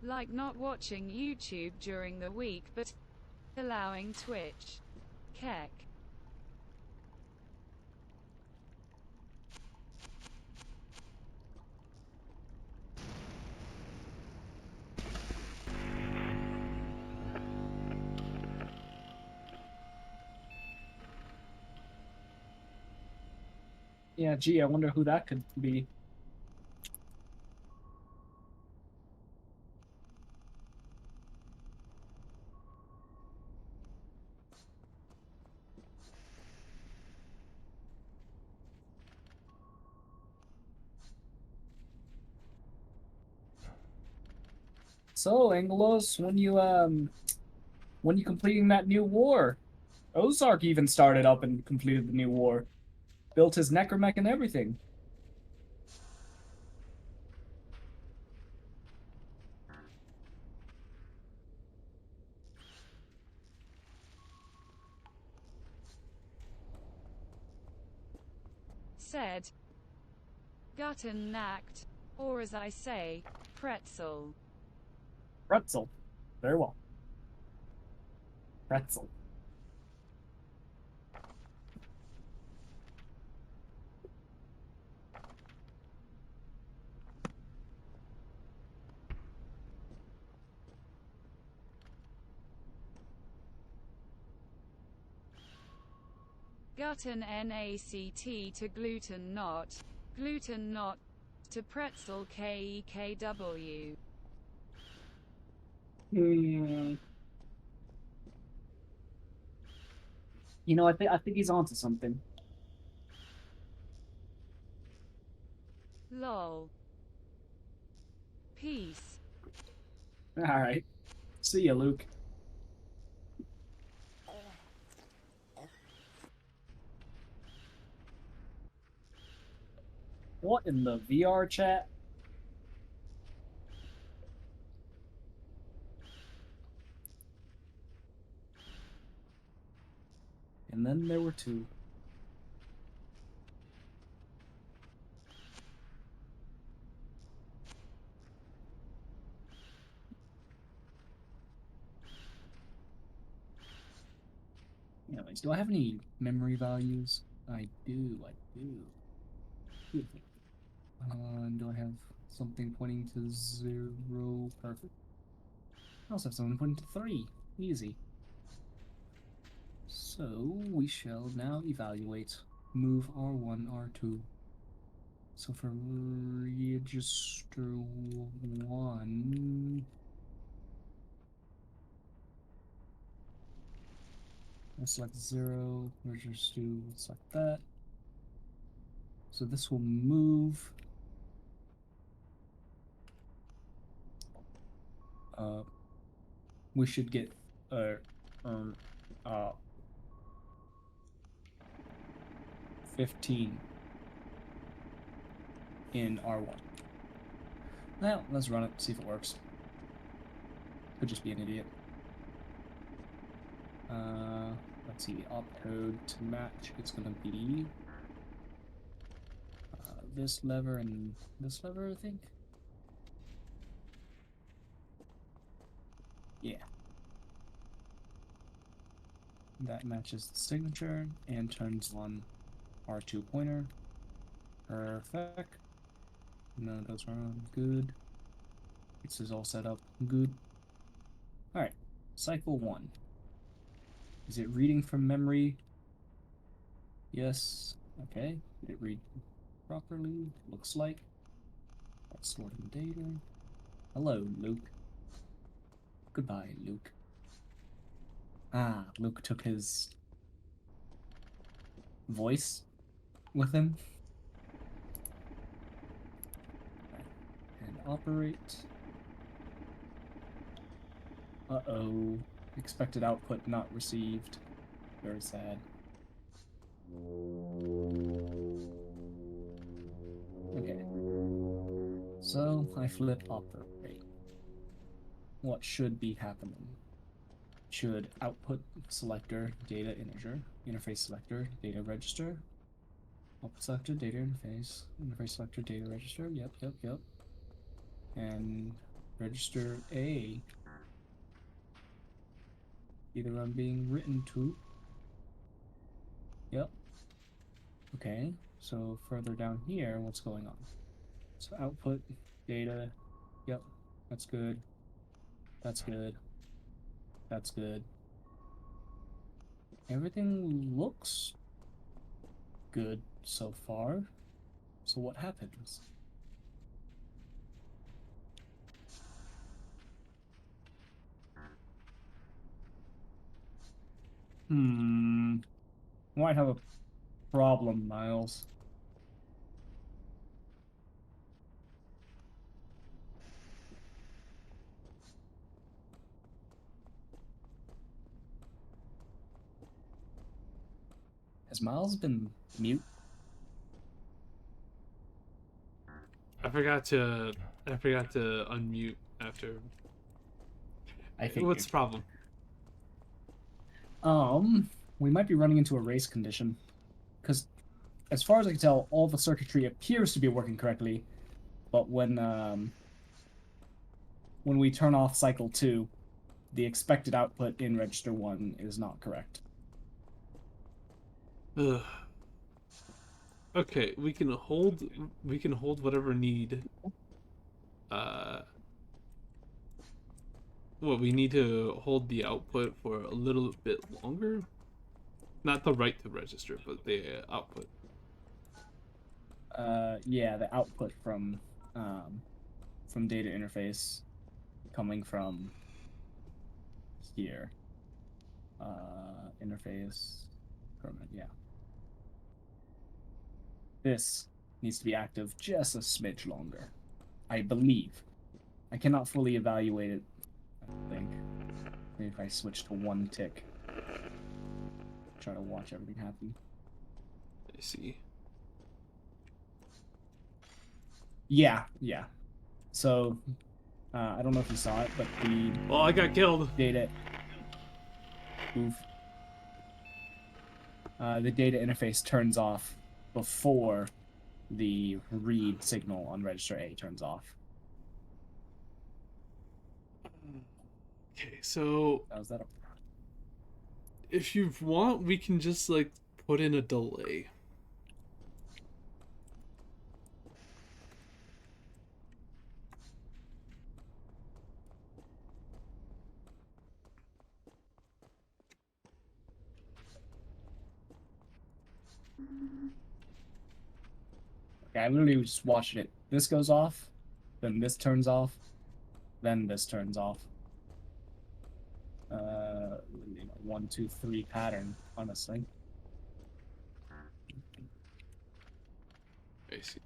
Like not watching YouTube during the week but allowing Twitch. Keck. Yeah, gee, I wonder who that could be. So, Angelos, when you completing that new war? Ozark even started up and completed the new war. Built his necromech and everything. Said. Gutton knacked. Or as I say, pretzel. Pretzel. Very well. Pretzel. Gutton NACT to gluten not to pretzel KEKW. Hmm. You know, I think he's onto something. Lol. Peace. All right. See ya, Luke. What in the VR chat? And then there were two. Anyways, do I have any memory values? I do. Beautiful. Do I have something pointing to 0? Perfect. I also have something pointing to 3. Easy. So we shall now evaluate. Move R1, R2. So for register 1, I'll select 0, register 2, select that. So this will move. We should get 15 in R1. Now, let's run it, see if it works. Could just be an idiot. Let's see, opcode to match. It's gonna be this lever and this lever, I think. Yeah. That matches the signature and turns on R2 pointer. Perfect. None of those are on. Good. This is all set up. Good. Alright. Cycle 1. Is it reading from memory? Yes. Okay. Did it read properly? Looks like. That's sorting data. Hello, Luke. Goodbye, Luke. Ah, Luke took his voice with him. And operate. Uh-oh. Expected output not received. Very sad. Okay. So I flip operate. what should be happening. Should output selector data integer, interface selector data register, output selector data interface selector data register. Yep. And register A. Either I'm being written to. Yep. Okay. So further down here, what's going on? So output data. Yep. That's good. That's good. That's good. Everything looks good so far. So what happens? Might have a problem, Miles. Has Miles been mute? I forgot to unmute after. I think. What's the problem? We might be running into a race condition. Because, as far as I can tell, all the circuitry appears to be working correctly, but when we turn off cycle 2, the expected output in register 1 is not correct. Ugh. Okay, we can hold whatever need. What, we need to hold the output for a little bit longer? Not the write to register, but the output. Yeah, the output from data interface coming from here. Interface permanent, yeah. This needs to be active just a smidge longer, I believe. I cannot fully evaluate it, I think. Maybe if I switch to 1 tick. Try to watch everything happen. I see. Yeah. So, I don't know if you saw it, but the Oh, I got killed. data... Oof. The data interface turns off before the read signal on register A turns off. Okay, so How's that? if you want, we can just like put in a delay. Okay, I'm literally just watching it. This goes off, then this turns off, then this turns off. 1, 2, 3 pattern, honestly. I see.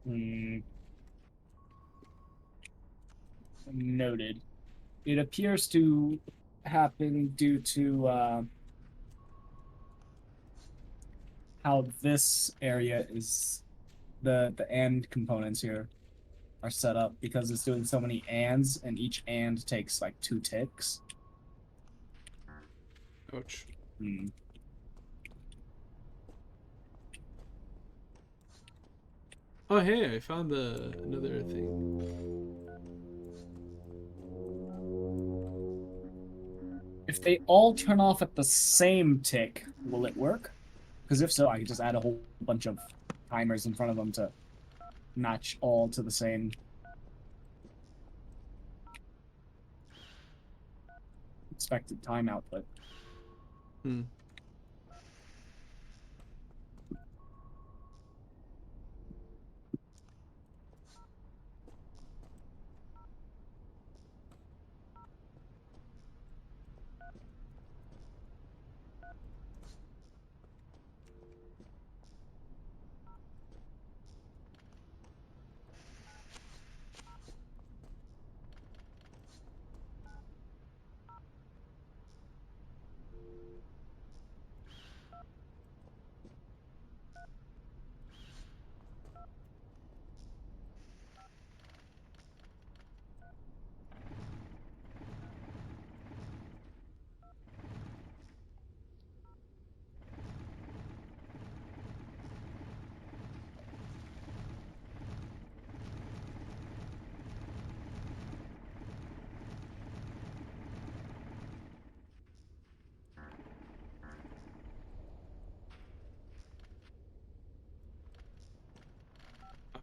Hmm. Noted. It appears to happen due to how this area is the AND components here are set up because it's doing so many ANDs and each AND takes like 2 ticks. Ouch. Oh, hey, I found another thing. If they all turn off at the same tick, will it work? Because if so, I could just add a whole bunch of timers in front of them to match all to the same expected time output. Hmm.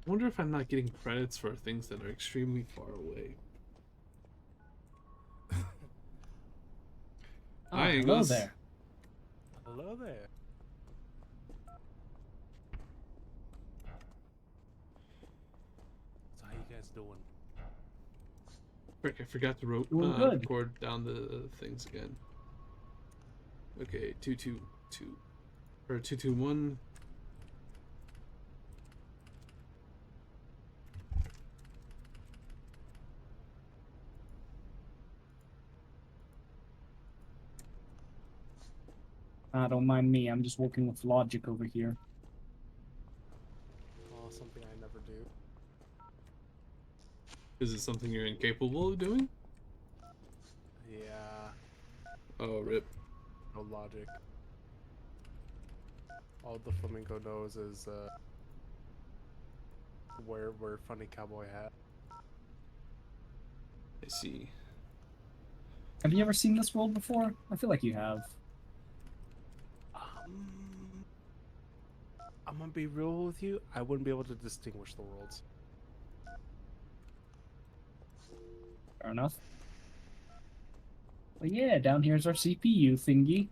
I wonder if I'm not getting credits for things that are extremely far away. Oh, Hi, hello Angos. there. Hello there. So how you guys doing? Frick, I forgot to Doing good. record down the things again. Okay, 222 or 221. Don't mind me. I'm just working with logic over here. Oh, something I never do. Is it something you're incapable of doing? Yeah, Oh, rip. no logic. All the flamingo knows is wear funny cowboy hat. I see. Have you ever seen this world before? I feel like you have. I'm gonna be real with you. I wouldn't be able to distinguish the worlds. Fair enough. But yeah, down here's our CPU thingy.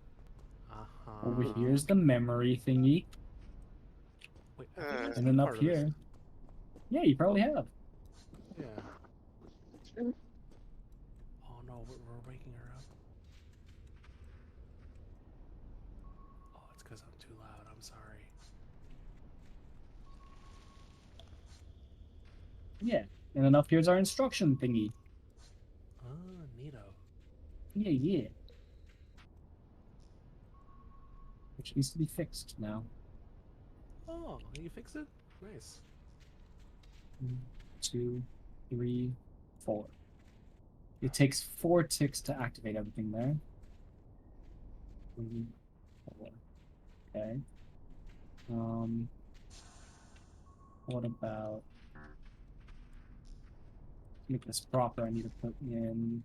Over here's the memory thingy. Wait, I think I've And seen then up part of this. here. Yeah, you probably have. Yeah. Oh no, we're waking her up. Oh, it's because I'm too loud. I'm sorry. Yeah. And then up here's our instruction thingy. Oh, neato. Yeah, yeah. Which needs to be fixed now. Oh, you fixed it? Nice. 1, 2, 3, 4. It takes 4 ticks to activate everything there. 3, 4. Okay. What about to make this proper? I need to put in.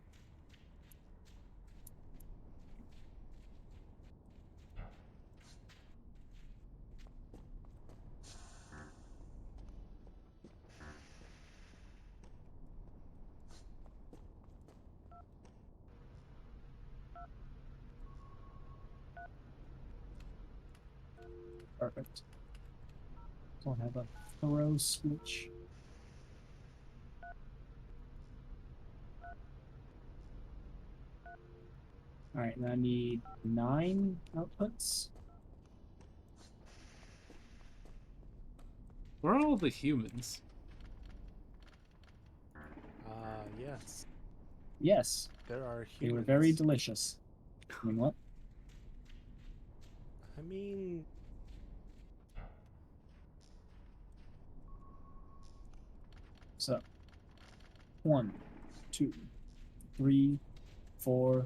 Perfect. So I have a throw switch. Alright, and I need 9 outputs. Where are all the humans? Yes. Yes, There are they humans. were very delicious. I mean, what? I mean, So, 1, 2, 3, 4.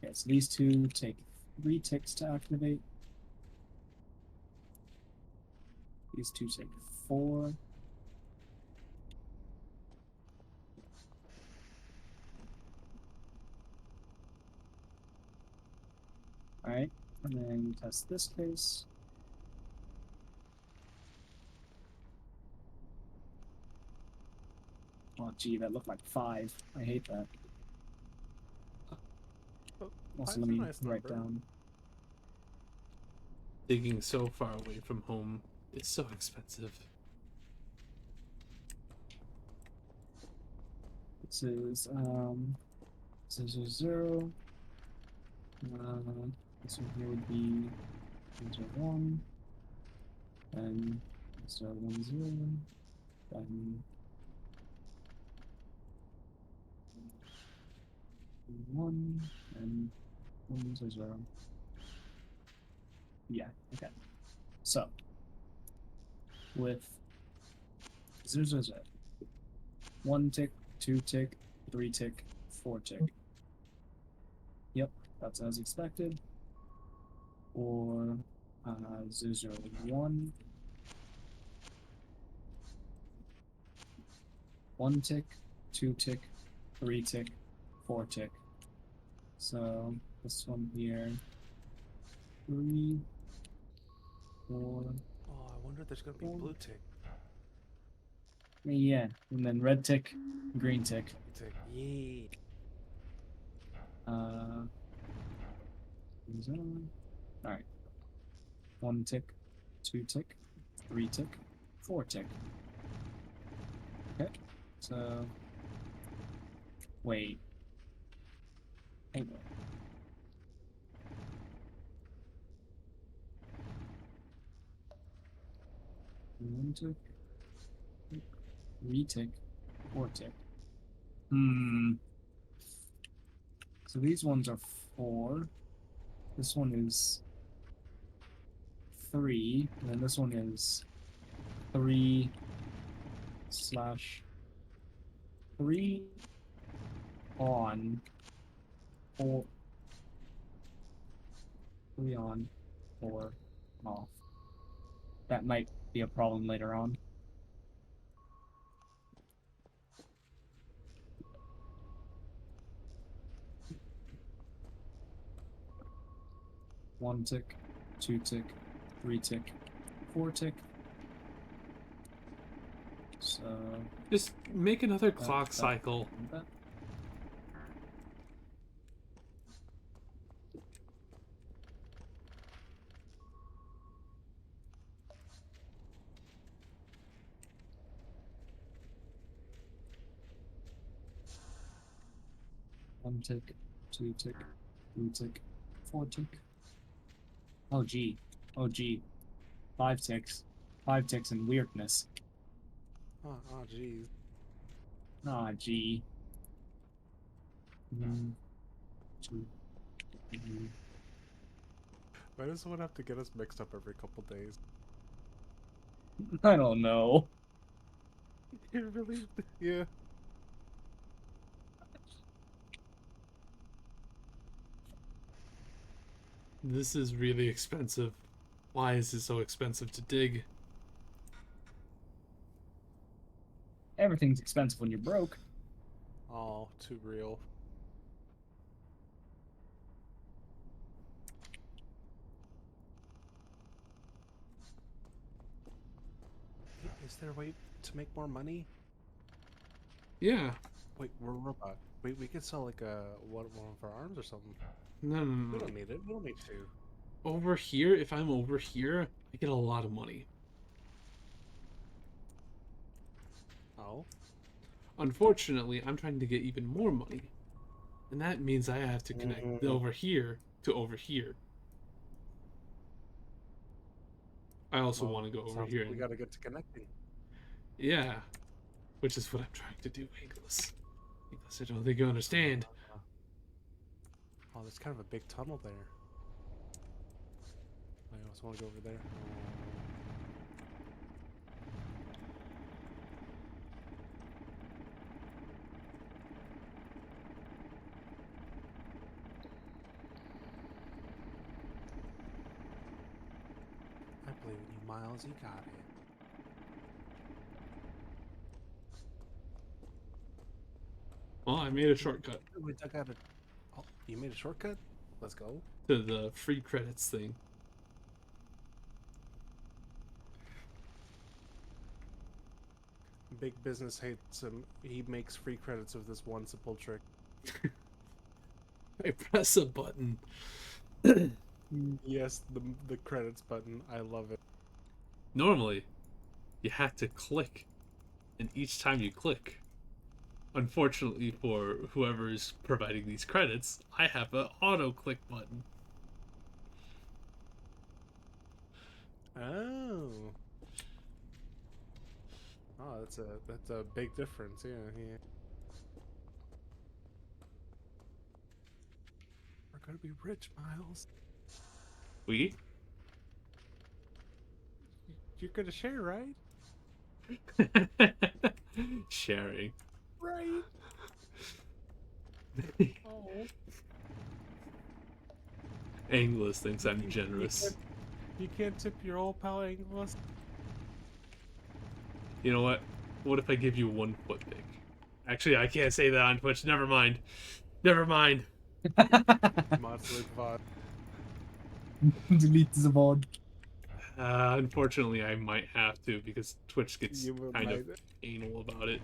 Okay, so these two take 3 ticks to activate. These two take 4. Alright, and then test this case. Oh, gee, that looked like 5. I hate that. oh, Also, five's let a me nice write number. down. Digging so far away from home is so expensive. This is 0, 0. This one here would be 0, 1. Then 0, 1, 0. Then 1 and 1, 0, 0. Yeah, okay. So with 0, 0, 0. 1 tick, 2 tick, 3 tick, 4 tick. Yep, that's as expected. Or 0, 0, 1. 1 tick, 2 tick, 3 tick, 4 tick. So this one here, 3, 4. Oh, I wonder if there's gonna be Oh. blue tick. Yeah, and then red tick, green tick. Yeah. All right. 1 tick, 2 tick, 3 tick, 4 tick. Okay. So wait. Hang on. One tick, 3 tick, 4 tick. So these ones are 4. This one is 3, and then this one is 3 slash 3 on 4. 3 on, 4 off. That might be a problem later on. One tick, 2 tick, 3 tick, 4 tick. So Just make another clock cycle. that. One tick, 2 tick, 3 tick, 4 tick. Oh gee. Oh gee. 5 ticks. 5 ticks and weirdness. Oh, jeez. Ah gee. 1, 2, 3. Why does someone have to get us mixed up every couple days? I don't know. You really? Yeah. This is really expensive. Why is it so expensive to dig? Everything's expensive when you're broke. Oh, too real. Is there a way to make more money? Yeah. Wait, we're a robot. Wait, we could sell like one of our arms or something. No, no, no, We no. don't need it. We don't need two. Over here, if I'm over here, I get a lot of money. Oh. Unfortunately, I'm trying to get even more money. And that means I have to connect over here to over here. I also want to go over sounds here. like we gotta get to connecting. Yeah. Which is what I'm trying to do, English. English, I don't think you understand. Oh, there's kind of a big tunnel there. I also want to go over there. I believe in you, Miles. You got it. Well, I made a shortcut We took out a... Oh, you made a shortcut? Let's go. to the free credits thing. Big business hates him. He makes free credits of this one simple trick. I press a button. Yes, the credits button. I love it. Normally, you have to click. And each time you click, unfortunately for whoever is providing these credits, I have an auto-click button. Oh. Oh, that's a big difference. Yeah, yeah. We're gonna be rich, Miles. We? You're gonna share, right? Sharing. Right. Oh. Anglis thinks I'm generous. You can't tip your old pal Anglis. You know what? What if I give you 1 foot pick? Actually, I can't say that on Twitch. Never mind. Never mind. Monster VOD. Delete the VOD. Unfortunately, I might have to because Twitch gets You kind of might- anal about it.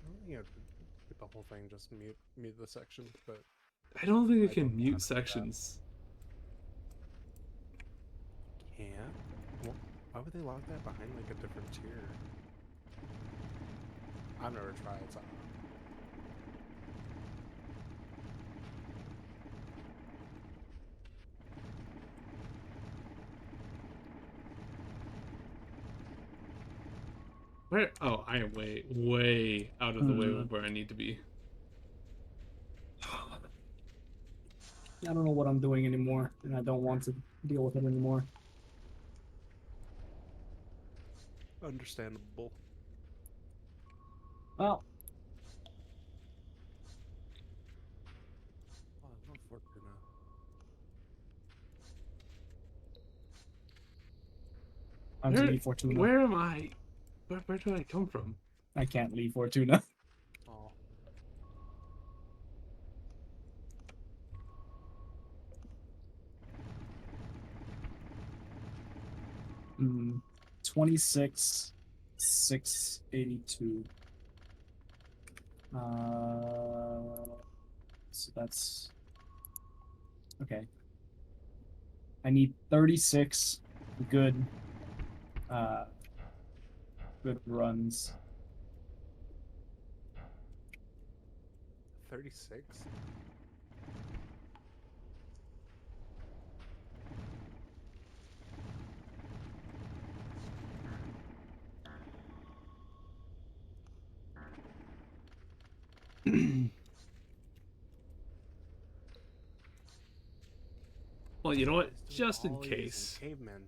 I don't think I have to get the whole thing, just mute the section, but I don't think I I can don't know how mute to do that. sections. can't. Well, why would they lock that behind like a different tier? I've never tried, so I don't know. Where? Oh, I am way out of the way of where I need to be. I don't know what I'm doing anymore, and I don't want to deal with it anymore. Understandable. Well, Oh, I love Fortuna. I'm to leave Fortuna. Where am I? Where do I come from? I can't leave Fortuna. Oh, 26, 682. So that's okay. I need 36 good, good runs. 36? Well, you know what? He's doing Just in all he is case. in caveman.